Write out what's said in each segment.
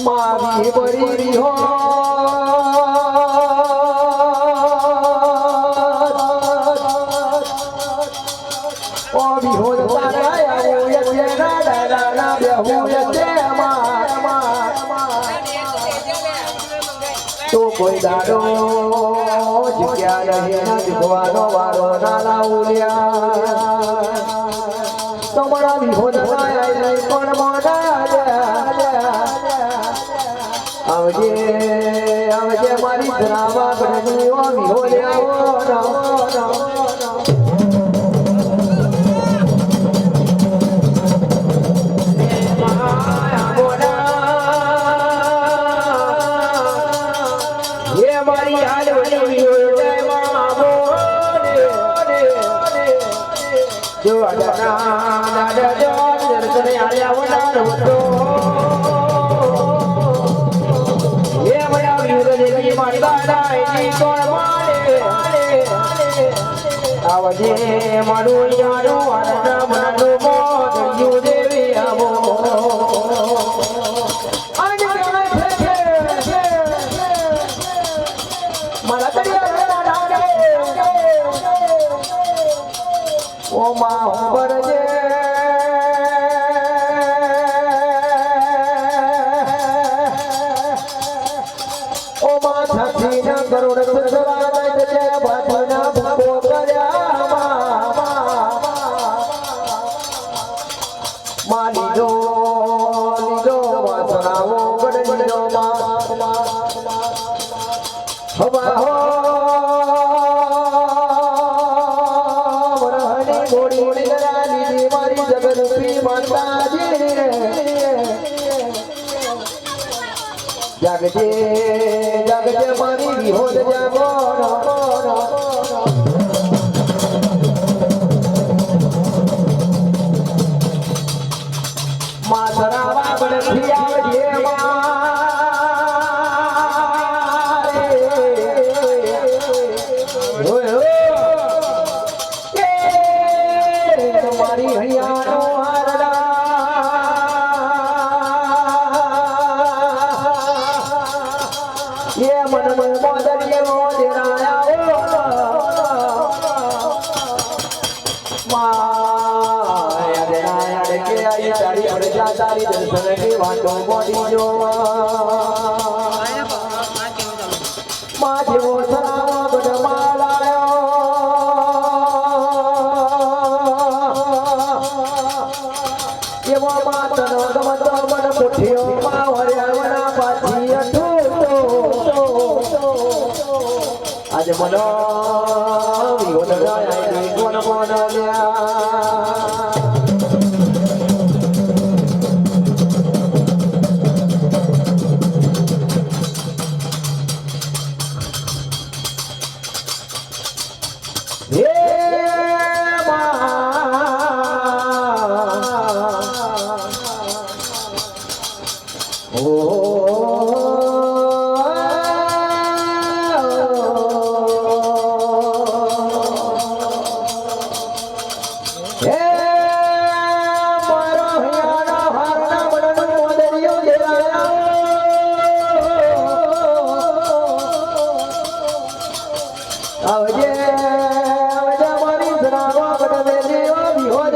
મારી બરી હો ઓ વિહોદ તારા આવો યે ના દાદા ના બેહુ યે તો કોઈ દાડો જગ્યા રહે ના જુવાનો વારો ના લાઉલ્યા તમારા વિહોદ આયા નહીં પણ મોડા આવજે આવજે મારી ધરાવા ગણની ઓ વિહોલ્યા જો આડા જો દર્શન આયા વડાનો એ મયા વિરોધી મારી બાડાઈ કોણ મારે આવજે મારું યારું આના મનનું મોત યુ દેવી આવો મારા તરિયા ઓ માં પરજે ઓ માં છાતી ના કરોડ સસરા દે બાજના ભાગો કર્યા માની જો લીજો વાસનાઓ ગડજો હવા હો જાગજે જાગજે મારી વિહોદ જાગો માસરા વાગડ થી આવજે મારી હૈયાનો ये मन मन मोदरिये मोदराया माया देनाया के आई तारी प्रजा तारी दर्शन की वाटो मोदी जो मां जेवो सरावा बड मालायो एवो मातनो गमतो मन पुठियो मा हरियावना पाછી અઠો आज मनो विहोद आया कोण मोनल्या आवजे आवजे मारी धरावा बडवे देवा विहोद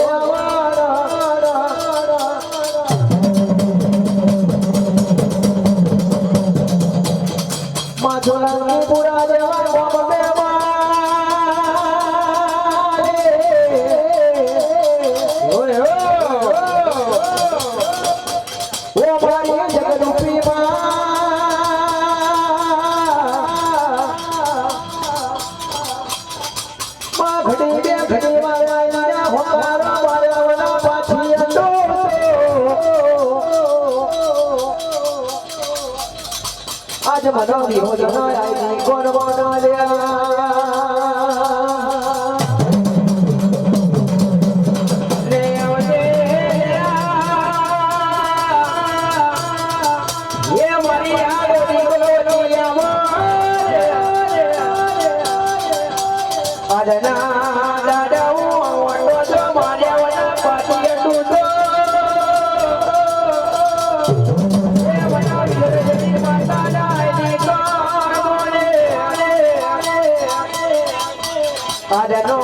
मा झोला पूरा देवा गोम देवा ओए ओ मारी जगदूपी आज मनो विहोद आया कोण मोनल्या ये मारी आगो અરના દાદા હું તો માર્યા પાછી તો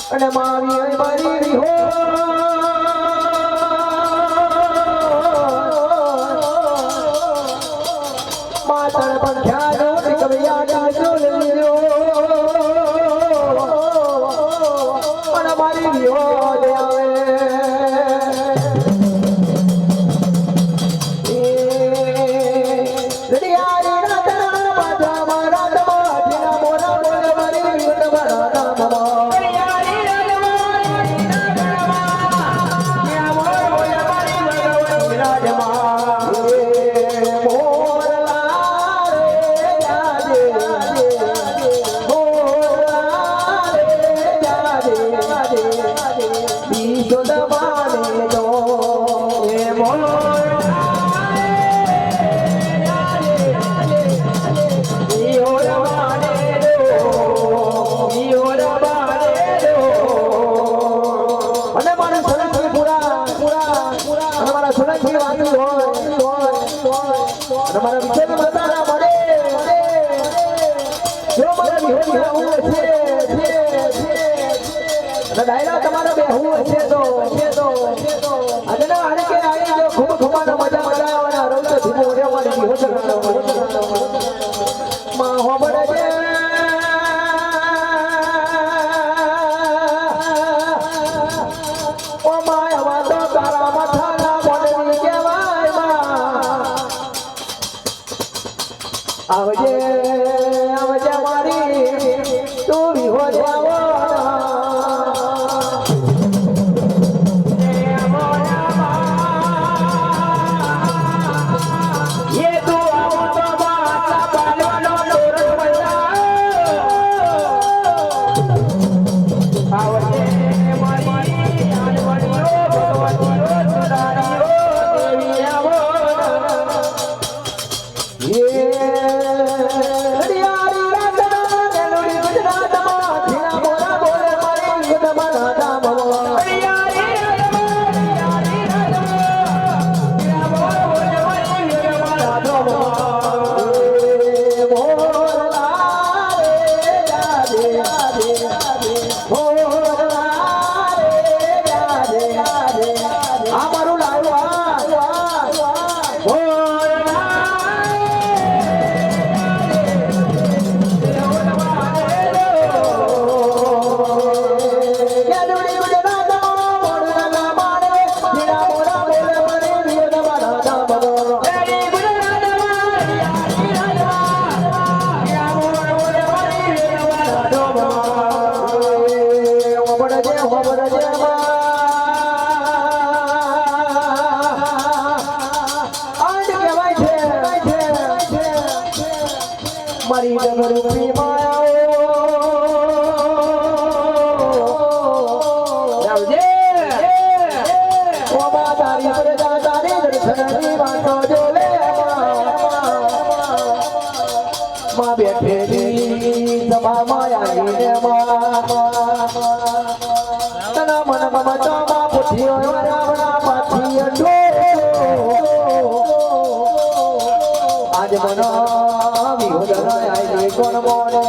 અને મારી મારી હો માતર પણ ખ્યાલ કવિયા જોલ્યો અને મારી હો ડાયરા તમારો બેહવું હશે તો અને આને કે આવી જો ખૂબ ખમાનો મજા આવવાના રૌત ધીમો રે મારી હોશ માં હોબડે છે ઓ માય વા તો તારા માથાના મોડની કહેવાય માં આવજે આવજે મારી તું વિહો જાવો મારી ડગરૂપી માયાઓ આવજે ઓ માતારી પ્રજા તારી દર્શનની વાતો જોલે માં બેઠેલી તમા માયાને તના મન મમતો માં પુઠિયો રાવણા પાછી અંડો આજ મનો કોણ બોલે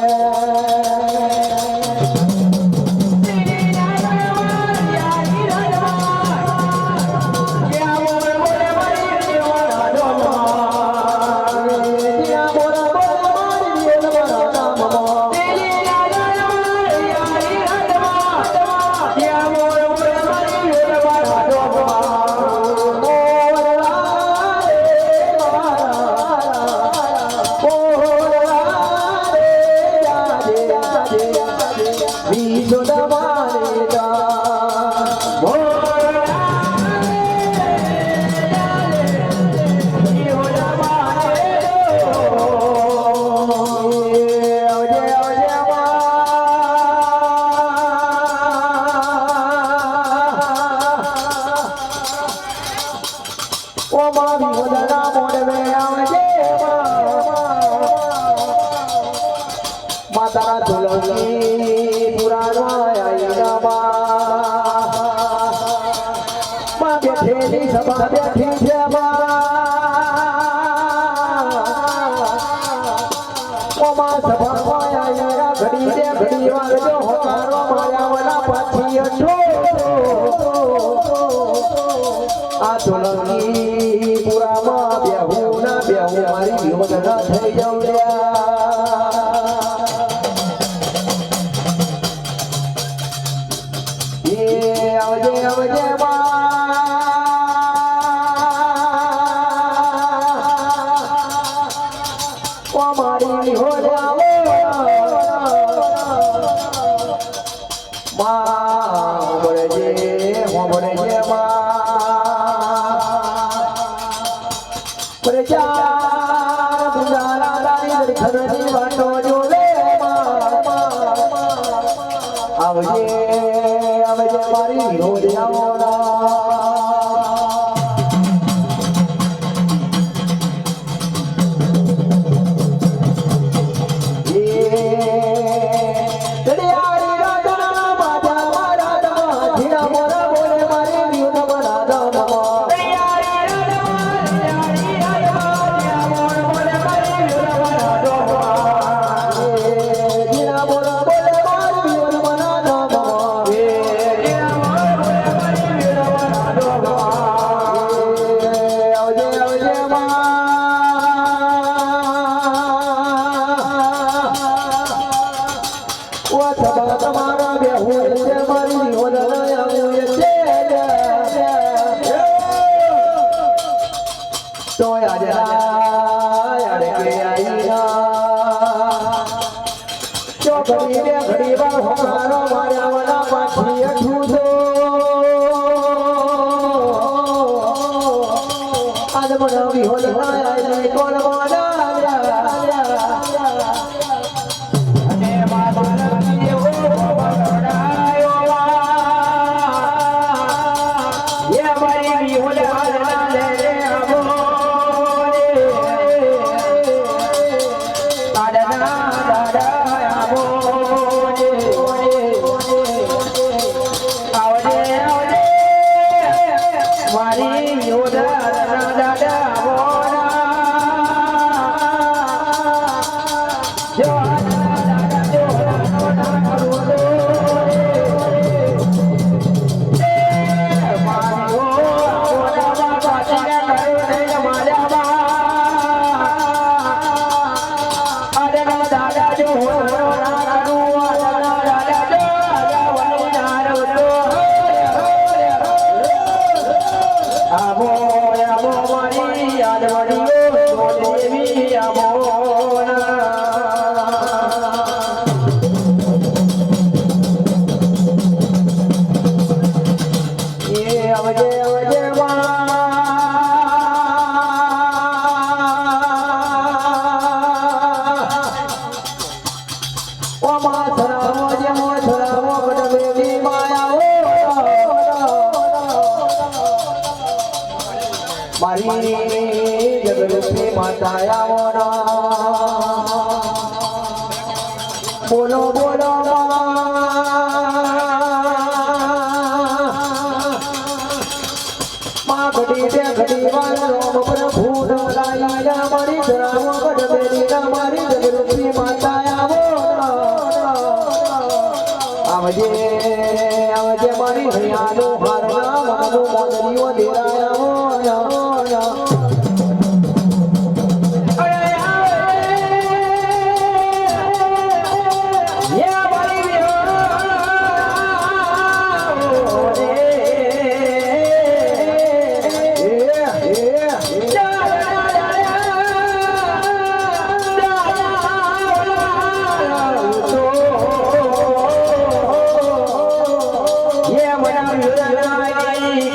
માતા તુલસી પુરાણમાં બેઠેલી સભા બેઠી છે સભામાં આયા ઘડી દે ઘડી વાર જો હોકારો માયાવલા પાછી અઠો આ તુલસી પુરામાં બેહુ ના બેહુ મારી વિહોદના થઈ જાઉં આવજે આવજે મારી હોલે આવો માં હોબળે પ્રચાર ગુજારા દારી ખરની વાતો જોલે આવજે આવજે મારી હોલે આવો ઘડી વાર હોકારો માયાવલા પાછી અઠું આજ મને વિહોલ આય કોણ મારી જગરૂપી માતા આવો બોલો બોલો માં ઘડી દે ઘડી વાર પ્રભુ લાઈ મારી ધરાવો ગઢબેલી મારી જગરૂપી માતા આવો આવજે આવજે મારી હૈયાનો હારના માનું મોદરીઓ દેરાયા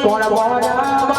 કોણ બોલાવા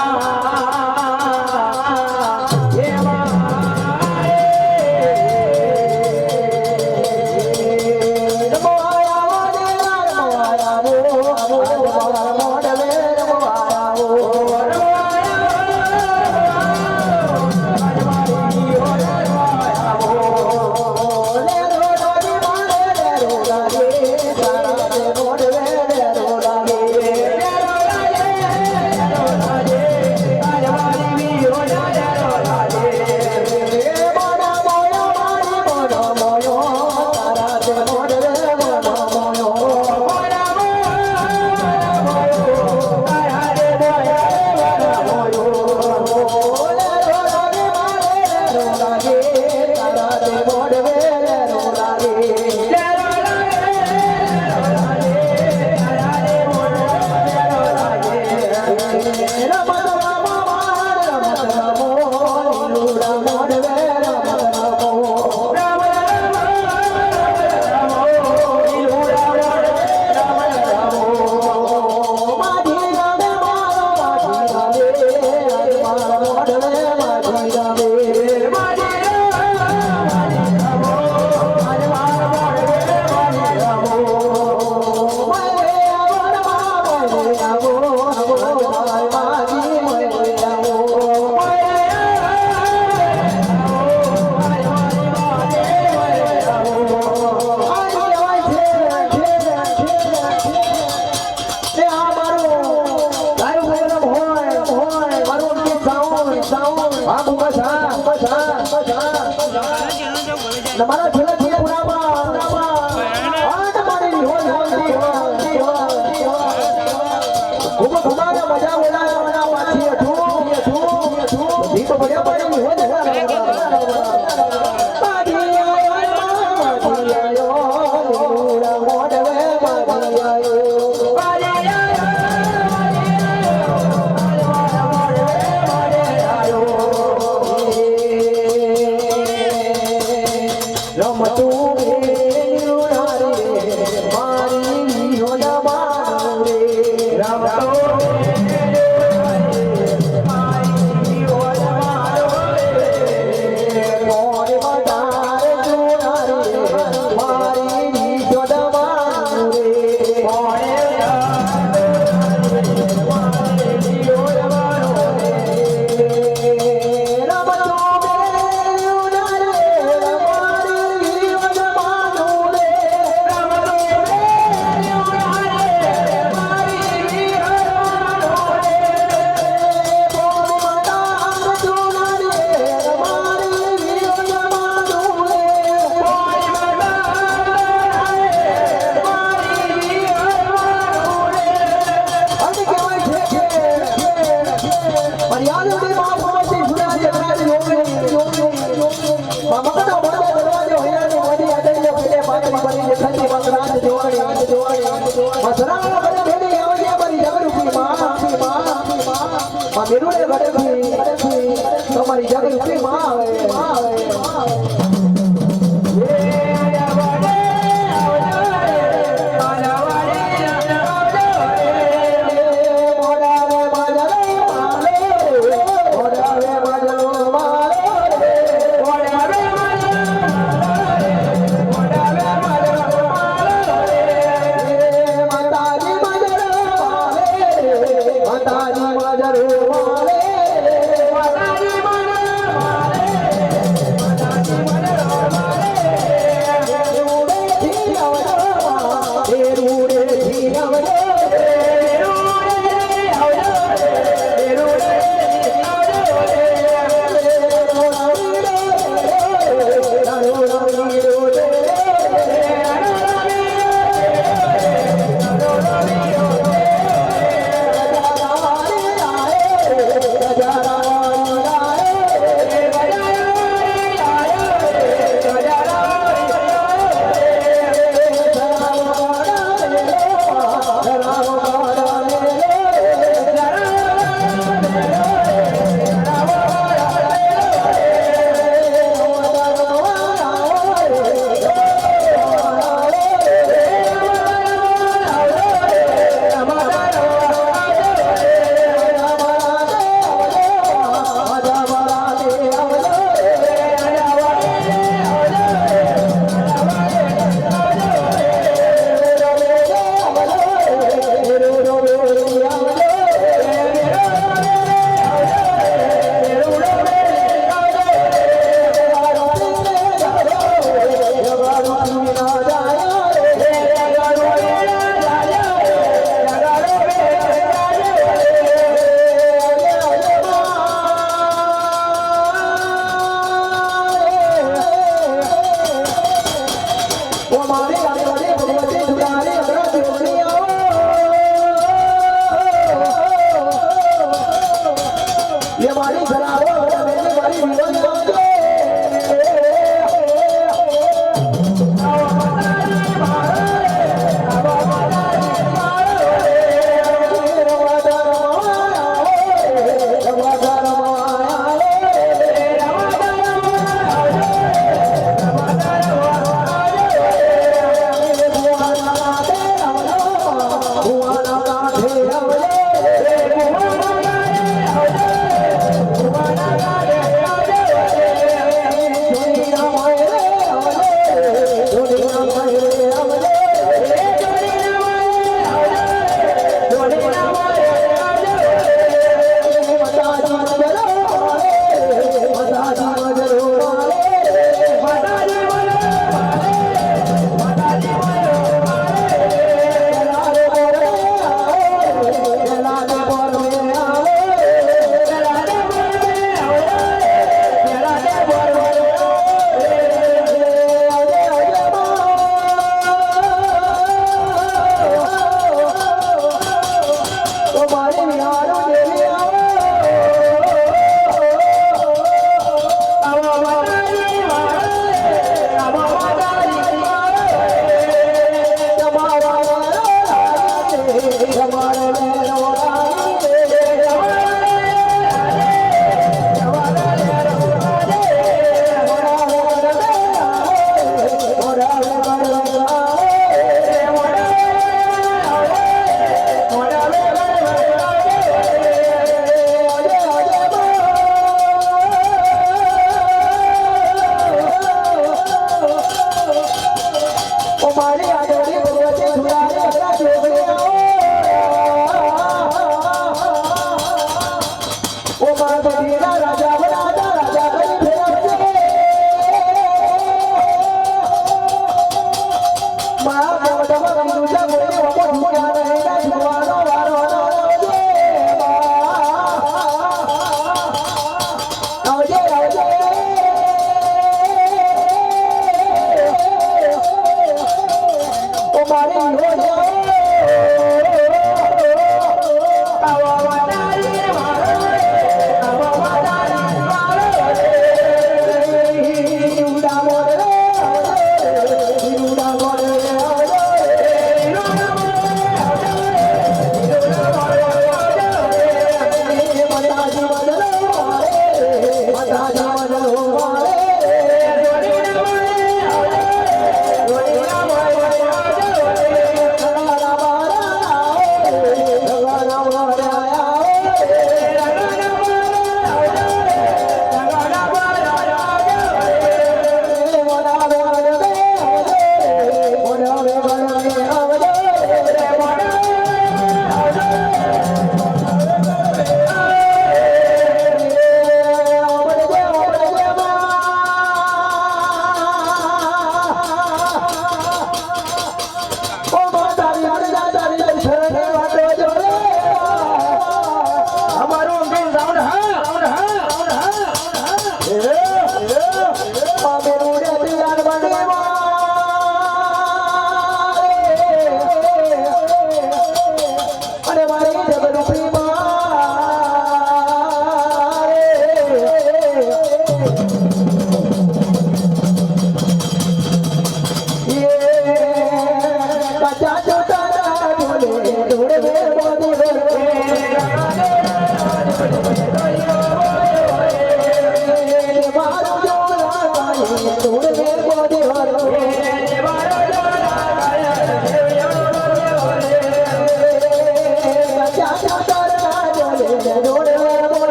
તમારા છેલ્લા છેલ્લા પુરાવા આ તમારી ખૂબ ખમાના મજા બોલાવા પાછી અઠું દીપ બળ્યા પડી હો તમારી જાગૃતિ માં આવે માતાજી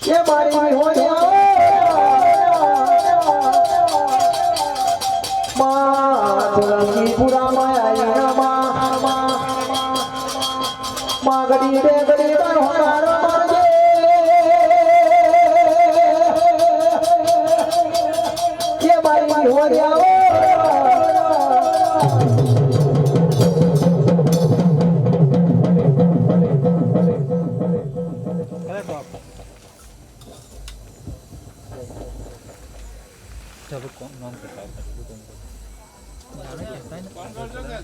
એ મારી હોયા પુરા માં ગડી રે ગડી હોનારો મારજે એ મારી હોયા कौन नाम करता है